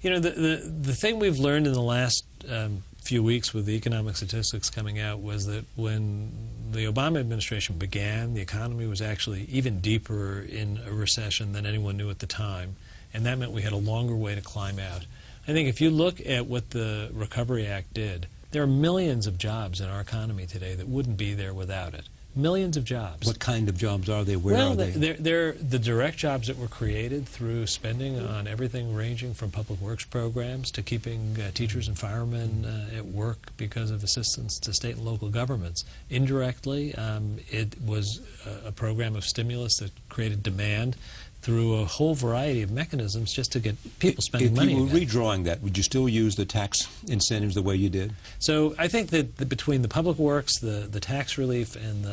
You know, the thing we've learned in the last few weeks with the economic statistics coming out was that when the Obama administration began, the economy was actually even deeper in a recession than anyone knew at the time, and that meant we had a longer way to climb out. I think if you look at what the Recovery Act did, there are millions of jobs in our economy today that wouldn't be there without it. Millions of jobs. What kind of jobs are they? Where are they? They're the direct jobs that were created through spending on everything ranging from public works programs to keeping teachers and firemen at work because of assistance to state and local governments. Indirectly, it was a program of stimulus that created demand through a whole variety of mechanisms just to get people spending money. If you were redrawing that, would you still use the tax incentives the way you did? So I think that between the public works, the tax relief, and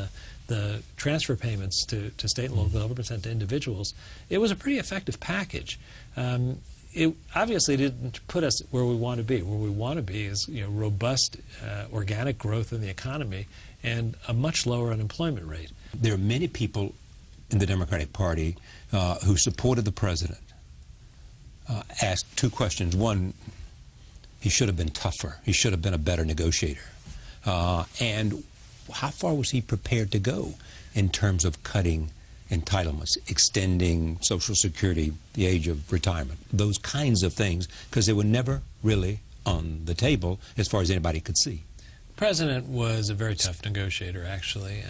the transfer payments to state and local governments and to individuals, it was a pretty effective package. It obviously didn't put us where we want to be. Where we want to be is, you know, robust organic growth in the economy and a much lower unemployment rate. There are many people in the Democratic Party who supported the president, asked two questions. One, he should have been tougher. He should have been a better negotiator. And how far was he prepared to go in terms of cutting entitlements, extending Social Security, the age of retirement, those kinds of things, because they were never really on the table as far as anybody could see. The president was a very tough negotiator, actually.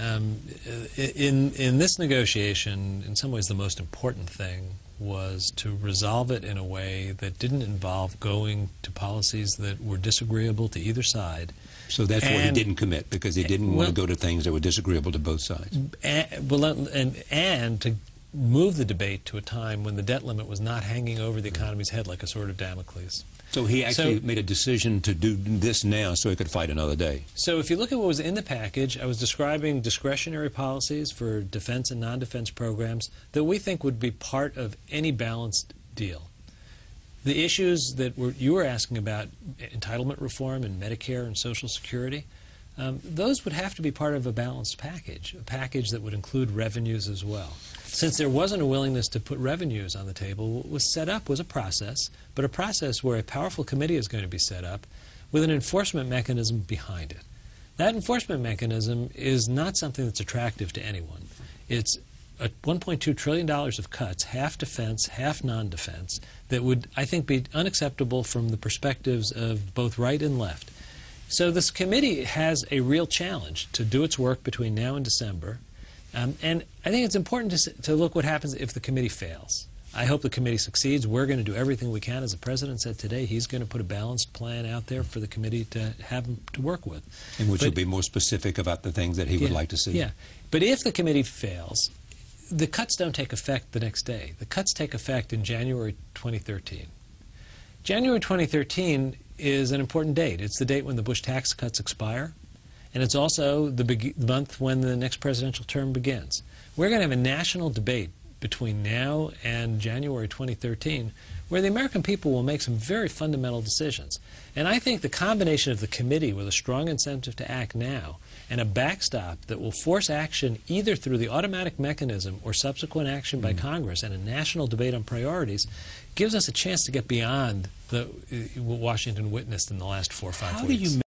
In this negotiation, in some ways the most important thing was to resolve it in a way that didn't involve going to policies that were disagreeable to either side. So that's why he didn't commit, because he didn't want to go to things that were disagreeable to both sides. And to move the debate to a time when the debt limit was not hanging over the economy's head like a sword of Damocles. So he actually made a decision to do this now so he could fight another day. So if you look at what was in the package, I was describing discretionary policies for defense and non-defense programs that we think would be part of any balanced deal. The issues that you were asking about, entitlement reform and Medicare and Social Security, those would have to be part of a balanced package, a package that would include revenues as well. Since there wasn't a willingness to put revenues on the table, what was set up was a process, but a process where a powerful committee is going to be set up with an enforcement mechanism behind it. That enforcement mechanism is not something that's attractive to anyone. It's $1.2 trillion of cuts, half defense, half non-defense, that would, I think, be unacceptable from the perspectives of both right and left. So this committee has a real challenge to do its work between now and December. And I think it's important to look what happens if the committee fails. I hope the committee succeeds. We're going to do everything we can. As the president said today, he's going to put a balanced plan out there for the committee to have to work with. And which will be more specific about the things that he would like to see. Yeah. But if the committee fails, the cuts don't take effect the next day. The cuts take effect in January 2013. January 2013 is an important date. It's the date when the Bush tax cuts expire. And it's also the month when the next presidential term begins. We're going to have a national debate between now and January 2013 where the American people will make some very fundamental decisions. And I think the combination of the committee with a strong incentive to act now and a backstop that will force action either through the automatic mechanism or subsequent action by Congress and a national debate on priorities gives us a chance to get beyond what Washington witnessed in the last 4 or 5 weeks.